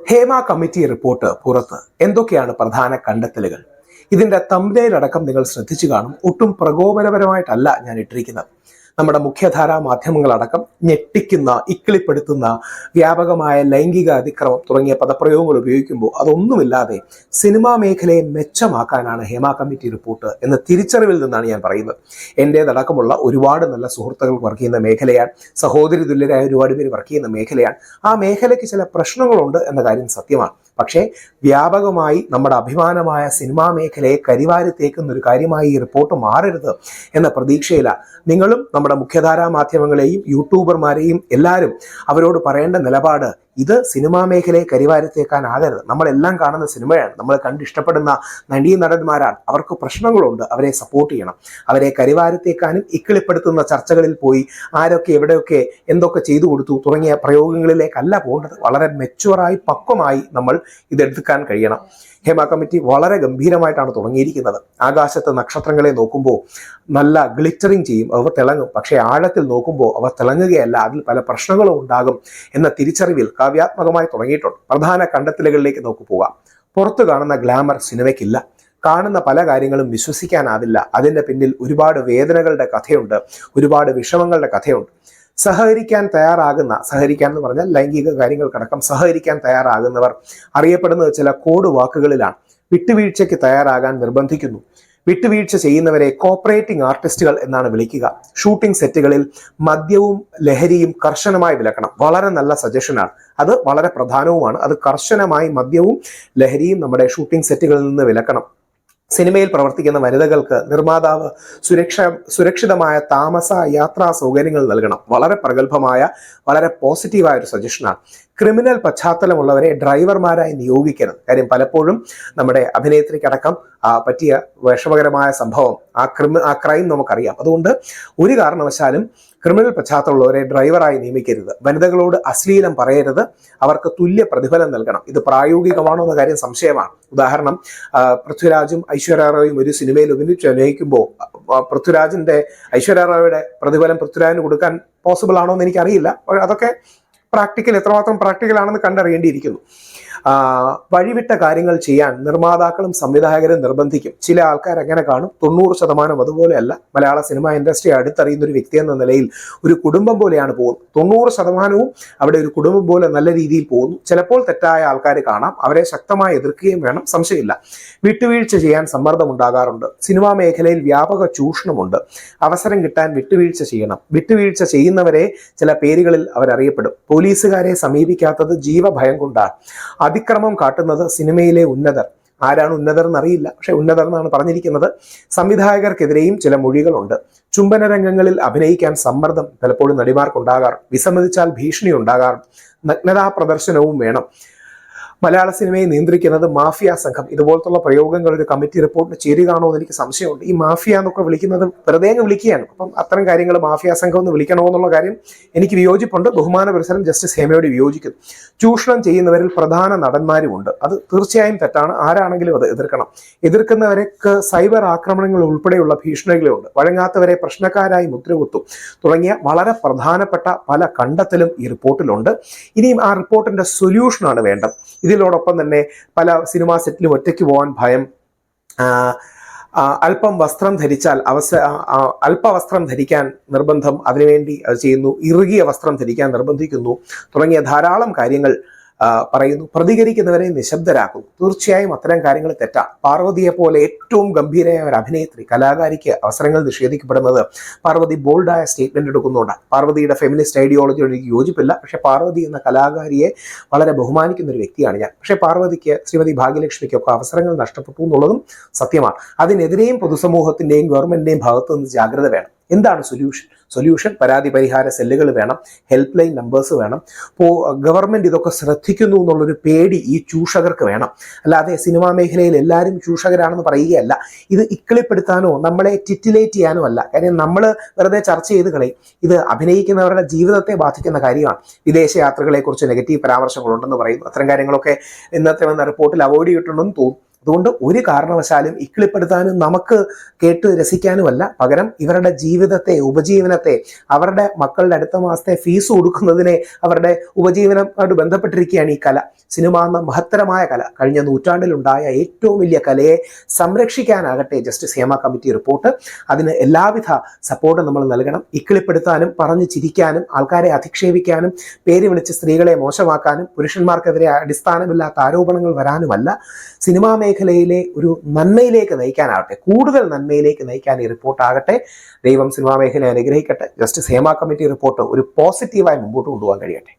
Hema committee report പുറത്ത് എന്തൊക്കെയാണ് പ്രധാന കണ്ടെത്തലുകൾ? ഇതിന്റെ തംബ്നെയിൽ അടക്കം നിങ്ങൾ ശ്രദ്ധിച്ചു കാണും. ഒട്ടും പ്രകോപനപരമായിട്ടല്ല ഞാൻ ഇട്ടിരിക്കുന്നത്. നമ്മുടെ മുഖ്യധാരാ മാധ്യമങ്ങളടക്കം ഞെട്ടിക്കുന്ന, ഇക്കിളിപ്പെടുത്തുന്ന വ്യാപകമായ ലൈംഗിക അതിക്രമം തുടങ്ങിയ പദപ്രയോഗങ്ങൾ ഉപയോഗിക്കുമ്പോൾ അതൊന്നുമില്ലാതെ സിനിമാ മേഖലയെ മെച്ചമാക്കാനാണ് ഹേമ കമ്മിറ്റി റിപ്പോർട്ട് എന്ന തിരിച്ചറിവിൽ നിന്നാണ് ഞാൻ പറയുന്നത്. എൻ്റേതടക്കമുള്ള ഒരുപാട് നല്ല സുഹൃത്തുക്കൾ വർക്ക് ചെയ്യുന്ന മേഖലയാണ്, സഹോദരി തുല്യരായ ഒരുപാട് പേര് വർക്ക് ചെയ്യുന്ന മേഖലയാണ്. ആ മേഖലയ്ക്ക് ചില പ്രശ്നങ്ങളുണ്ട് എന്ന കാര്യം സത്യമാണ്. പക്ഷേ വ്യാപകമായി നമ്മുടെ അഭിമാനമായ സിനിമാ മേഖലയെ കരിവാരിത്തേക്കുന്ന ഒരു കാര്യമായി ഈ റിപ്പോർട്ട് മാറരുത് എന്ന പ്രതീക്ഷയിലാണ്. നിങ്ങളും നമ്മുടെ മുഖ്യധാരാ മാധ്യമങ്ങളെയും യൂട്യൂബർമാരെയും എല്ലാവരും അവരോട് പറയേണ്ട നിലപാട്, ഇത് സിനിമാ മേഖലയെ കരിവാരിത്തേക്കാനാകരുത്. നമ്മളെല്ലാം കാണുന്ന സിനിമയാണ്, നമ്മൾ കണ്ടിഷ്ടപ്പെടുന്ന നടീ നടന്മാരാണ്. അവർക്ക് പ്രശ്നങ്ങളുണ്ട്, അവരെ സപ്പോർട്ട് ചെയ്യണം. അവരെ കരിവാരിത്തേക്കാനും ഇക്കിളിപ്പെടുത്തുന്ന ചർച്ചകളിൽ പോയി ആരൊക്കെ എവിടെയൊക്കെ എന്തൊക്കെ ചെയ്തു കൊടുത്തു തുടങ്ങിയ പ്രയോഗങ്ങളിലേക്കല്ല പോകേണ്ടത്. വളരെ മെച്ചുവറായി പക്വമായി നമ്മൾ ഇതെടുക്കാൻ കഴിയണം. ഹേമ കമ്മിറ്റി വളരെ ഗംഭീരമായിട്ടാണ് തുടങ്ങിയിരിക്കുന്നത്. ആകാശത്ത് നക്ഷത്രങ്ങളെ നോക്കുമ്പോൾ നല്ല ഗ്ലിറ്ററിങ് ചെയ്യും, അവ തിളങ്ങും. പക്ഷേ ആഴത്തിൽ നോക്കുമ്പോൾ അവ തിളങ്ങുകയല്ല, അതിൽ പല പ്രശ്നങ്ങളും ഉണ്ടാകും എന്ന തിരിച്ചറിവിൽ കാവ്യാത്മകമായി തുടങ്ങിയിട്ടുണ്ട്. പ്രധാന കണ്ടെത്തലുകളിലേക്ക് നമുക്ക് പോകാം. പുറത്തു കാണുന്ന ഗ്ലാമർ സിനിമയ്ക്കില്ല. കാണുന്ന പല കാര്യങ്ങളും വിശ്വസിക്കാനാവില്ല. അതിൻ്റെ പിന്നിൽ ഒരുപാട് വേദനകളുടെ കഥയുണ്ട്, ഒരുപാട് വിഷമങ്ങളുടെ കഥയുണ്ട്. സഹകരിക്കാൻ എന്ന് പറഞ്ഞാൽ ലൈംഗിക കാര്യങ്ങൾക്കടക്കം സഹകരിക്കാൻ തയ്യാറാകുന്നവർ അറിയപ്പെടുന്നത് ചില കോഡ് വാക്കുകളിലാണ്. വിട്ടുവീഴ്ചയ്ക്ക് തയ്യാറാകാൻ നിർബന്ധിക്കുന്നു. വിട്ടുവീഴ്ച ചെയ്യുന്നവരെ കോപ്പറേറ്റിംഗ് ആർട്ടിസ്റ്റുകൾ എന്നാണ് വിളിക്കുക. ഷൂട്ടിംഗ് സെറ്റുകളിൽ മദ്യവും ലഹരിയും കർശനമായി വിലക്കണം. വളരെ നല്ല സജഷനാണ്, അത് വളരെ പ്രധാനവുമാണ്. അത് കർശനമായി മദ്യവും ലഹരിയും നമ്മുടെ ഷൂട്ടിംഗ് സെറ്റുകളിൽ നിന്ന് വിലക്കണം. സിനിമയിൽ പ്രവർത്തിക്കുന്ന വനിതകൾക്ക് നിർമ്മാതാവ് സുരക്ഷിതമായ താമസ യാത്രാ സൗകര്യങ്ങൾ നൽകണം. വളരെ പ്രഗത്ഭമായ, വളരെ പോസിറ്റീവായ ഒരു സജഷനാണ്. ക്രിമിനൽ പശ്ചാത്തലമുള്ളവരെ ഡ്രൈവർമാരായി നിയോഗിക്കരുത്. കാര്യം പലപ്പോഴും നമ്മുടെ അഭിനേത്രിക്കടക്കം പറ്റിയ വിഷമകരമായ സംഭവം, ആ ക്രൈം നമുക്കറിയാം. അതുകൊണ്ട് ഒരു കാരണവശാലും ക്രിമിനൽ പശ്ചാത്തലമുള്ളവരെ ഡ്രൈവറായി നിയമിക്കരുത്. വനിതകളോട് അശ്ലീലം പറയരുത്. അവർക്ക് തുല്യ പ്രതിഫലം നൽകണം. ഇത് പ്രായോഗികമാണോ എന്ന കാര്യം സംശയമാണ്. ഉദാഹരണം, പൃഥ്വിരാജും ഐശ്വര്യ റായും ഒരു സിനിമയിൽ അഭിനയിക്കുമ്പോൾ പൃഥ്വിരാജിന്റെ ഐശ്വര്യ റായുടെ പ്രതിഫലം പൃഥ്വിരാജിന് കൊടുക്കാൻ പോസിബിൾ ആണോ എന്ന് എനിക്കറിയില്ല. അതൊക്കെ എത്രമാത്രം പ്രാക്ടിക്കൽ ആണെന്ന് കണ്ടറിയേണ്ടിയിരിക്കുന്നു. വഴിവിട്ട കാര്യങ്ങൾ ചെയ്യാൻ നിർമ്മാതാക്കളും സംവിധായകരും നിർബന്ധിക്കും. ചില ആൾക്കാർ എങ്ങനെ കാണും, 90% അതുപോലെയല്ല. മലയാള സിനിമ ഇൻഡസ്ട്രി അടുത്തറിയുന്ന ഒരു വ്യക്തി എന്ന നിലയിൽ ഒരു കുടുംബം പോലെയാണ് പോകുന്നത്. 90% അവിടെ ഒരു കുടുംബം പോലെ നല്ല രീതിയിൽ പോകുന്നു. ചിലപ്പോൾ തെറ്റായ ആൾക്കാർ കാണാം, അവരെ ശക്തമായി എതിർക്കുകയും വേണം, സംശയമില്ല. വിട്ടുവീഴ്ച ചെയ്യാൻ സമ്മർദ്ദം ഉണ്ടാകാറുണ്ട്. സിനിമാ മേഖലയിൽ വ്യാപക ചൂഷണമുണ്ട്. അവസരം കിട്ടാൻ വിട്ടുവീഴ്ച ചെയ്യണം. വിട്ടുവീഴ്ച ചെയ്യുന്നവരെ ചില പേരുകളിൽ അവരറിയപ്പെടും. പോലീസുകാരെ സമീപിക്കാത്തത് ജീവഭയം കൊണ്ടാണ്. അതിക്രമം കാട്ടുന്നത് സിനിമയിലെ ഉന്നതർ. ആരാണ് ഉന്നതർ എന്നറിയില്ല, പക്ഷെ ഉന്നതർ എന്നാണ് പറഞ്ഞിരിക്കുന്നത്. സംവിധായകർക്കെതിരെയും ചില മൊഴികളുണ്ട്. ചുംബന രംഗങ്ങളിൽ അഭിനയിക്കാൻ സമ്മർദ്ദം പലപ്പോഴും നടിമാർക്കുണ്ടാകാറും. വിസമ്മതിച്ചാൽ ഭീഷണി ഉണ്ടാകാറും. നഗ്നതാ പ്രദർശനവും വേണം. മലയാള സിനിമയെ നിയന്ത്രിക്കുന്നത് മാഫിയ സംഘം. ഇതുപോലത്തുള്ള പ്രയോഗങ്ങൾ ഒരു കമ്മിറ്റി റിപ്പോർട്ടിന് ചേരുകയാണോ എന്ന് എനിക്ക് സംശയമുണ്ട്. ഈ മാഫിയ എന്നൊക്കെ വിളിക്കുന്നത് വെറുതെ അങ്ങ് വിളിക്കുകയാണ്. അപ്പം അത്തരം കാര്യങ്ങൾ മാഫിയ സംഘം എന്ന് വിളിക്കണോ എന്നുള്ള കാര്യം എനിക്ക് വിയോജിപ്പുണ്ട്. ബഹുമാന പുരസരം ജസ്റ്റിസ് ഹേമയോട് വിയോജിക്കുന്നു. ചൂഷണം ചെയ്യുന്നവരിൽ പ്രധാന നടന്മാരുമുണ്ട്. അത് തീർച്ചയായും തെറ്റാണ്. ആരാണെങ്കിലും അത് എതിർക്കണം. എതിർക്കുന്നവർക്ക് സൈബർ ആക്രമണങ്ങൾ ഉൾപ്പെടെയുള്ള ഭീഷണികളുണ്ട്. വഴങ്ങാത്തവരെ പ്രശ്നക്കാരായി മുദ്രകുത്തും തുടങ്ങിയ വളരെ പ്രധാനപ്പെട്ട പല കണ്ടെത്തലും ഈ റിപ്പോർട്ടിലുണ്ട്. ഇനിയും ആ റിപ്പോർട്ടിന്റെ സൊല്യൂഷനാണ് വേണ്ടത്. ഇതിനോടൊപ്പം തന്നെ പല സിനിമാ സെറ്റിലും ഒറ്റയ്ക്ക് പോകാൻ ഭയം, അല്പം വസ്ത്രം ധരിച്ചാൽ അല്പവസ്ത്രം ധരിക്കാൻ നിർബന്ധം, അതിനുവേണ്ടി അത് ചെയ്യുന്നു. ഇറുകിയ വസ്ത്രം ധരിക്കാൻ നിർബന്ധിക്കുന്നു തുടങ്ങിയ ധാരാളം കാര്യങ്ങൾ പറയുന്നു. പ്രതികരിക്കുന്നവരെ നിശബ്ദരാക്കുന്നു. തീർച്ചയായും അത്തരം കാര്യങ്ങൾ തെറ്റാണ്. പാർവതിയെ പോലെ ഏറ്റവും ഗംഭീരമായ ഒരു അഭിനേത്രി, കലാകാരിക്ക് അവസരങ്ങൾ നിഷേധിക്കപ്പെടുന്നത് പാർവതി ബോൾഡായ സ്റ്റേറ്റ്മെന്റ് എടുക്കുന്നുണ്ട്. പാർവതിയുടെ ഫെമിനിസ്റ്റ് ഐഡിയോളജിയോട് എനിക്ക് യോജിപ്പില്ല. പക്ഷേ പാർവതി എന്ന കലാകാരിയെ വളരെ ബഹുമാനിക്കുന്ന ഒരു വ്യക്തിയാണ് ഞാൻ. പക്ഷേ പാർവതിക്ക്, ശ്രീമതി ഭാഗ്യലക്ഷ്മിക്കൊക്കെ അവസരങ്ങൾ നഷ്ടപ്പെട്ടു എന്നുള്ളതും സത്യമാണ്. അതിനെതിരെയും പൊതുസമൂഹത്തിന്റെയും ഗവൺമെന്റിന്റെയും ഭാഗത്തു നിന്ന് ജാഗ്രത വേണം. എന്താണ് സൊല്യൂഷൻ? പരാതി പരിഹാര സെല്ലുകൾ വേണം, ഹെൽപ്പ് ലൈൻ നമ്പേഴ്സ് വേണം. ഗവൺമെന്റ് ഇതൊക്കെ ശ്രദ്ധിക്കുന്നു എന്നുള്ളൊരു പേടി ഈ ചൂഷകർക്ക് വേണം. അല്ലാതെ സിനിമാ മേഖലയിൽ എല്ലാവരും ചൂഷകരാണെന്ന് പറയുകയല്ല. ഇത് ഇക്കിളിപ്പെടുത്താനോ നമ്മളെ ടിറ്റിലേറ്റ് ചെയ്യാനോ അല്ല. കാര്യം നമ്മൾ വെറുതെ ചർച്ച ചെയ്ത് കളയും. ഇത് അഭിനയിക്കുന്നവരുടെ ജീവിതത്തെ ബാധിക്കുന്ന കാര്യമാണ്. വിദേശ യാത്രകളെക്കുറിച്ച് നെഗറ്റീവ് പരാമർശങ്ങളുണ്ടെന്ന് പറയുന്നു. അത്തരം കാര്യങ്ങളൊക്കെ ഇന്നത്തെ വന്ന റിപ്പോർട്ടിൽ അവോയ്ഡ് ചെയ്തിട്ടുണ്ടെന്ന് തോന്നുന്നു. അതുകൊണ്ട് ഒരു കാരണവശാലും ഇക്കിളിപ്പെടുത്താനും നമുക്ക് കേട്ട് രസിക്കാനുമല്ല, പകരം ഇവരുടെ ജീവിതത്തെ, ഉപജീവനത്തെ, അവരുടെ മക്കളുടെ അടുത്ത മാസത്തെ ഫീസ് കൊടുക്കുന്നതിനെ അവരുടെ ഉപജീവനമായിട്ട് ബന്ധപ്പെട്ടിരിക്കുകയാണ് ഈ കല. സിനിമ എന്ന മഹത്തരമായ കല, കഴിഞ്ഞ നൂറ്റാണ്ടിലുണ്ടായ ഏറ്റവും വലിയ കലയെ സംരക്ഷിക്കാനാകട്ടെ ജസ്റ്റിസ് ഹേമ കമ്മിറ്റി റിപ്പോർട്ട്. അതിന് എല്ലാവിധ സപ്പോർട്ടും നമ്മൾ നൽകണം. ഇക്കിളിപ്പെടുത്താനും പറഞ്ഞു ചിരിക്കാനും ആൾക്കാരെ അധിക്ഷേപിക്കാനും പേര് വിളിച്ച് സ്ത്രീകളെ മോശമാക്കാനും പുരുഷന്മാർക്കെതിരെ അടിസ്ഥാനമില്ലാത്ത ആരോപണങ്ങൾ വരാനുമല്ല, സിനിമാ മേഖലയിലെ ഒരു നന്മയിലേക്ക് നയിക്കാനാകട്ടെ, കൂടുതൽ നന്മയിലേക്ക് നയിക്കാൻ ഈ റിപ്പോർട്ടാകട്ടെ. ദൈവം സിനിമാ മേഖലയെ അനുഗ്രഹിക്കട്ടെ. ജസ്റ്റിസ് ഹേമ കമ്മിറ്റി റിപ്പോർട്ട് ഒരു പോസിറ്റീവായി മുമ്പോട്ട് കൊണ്ടുപോകാൻ കഴിയട്ടെ.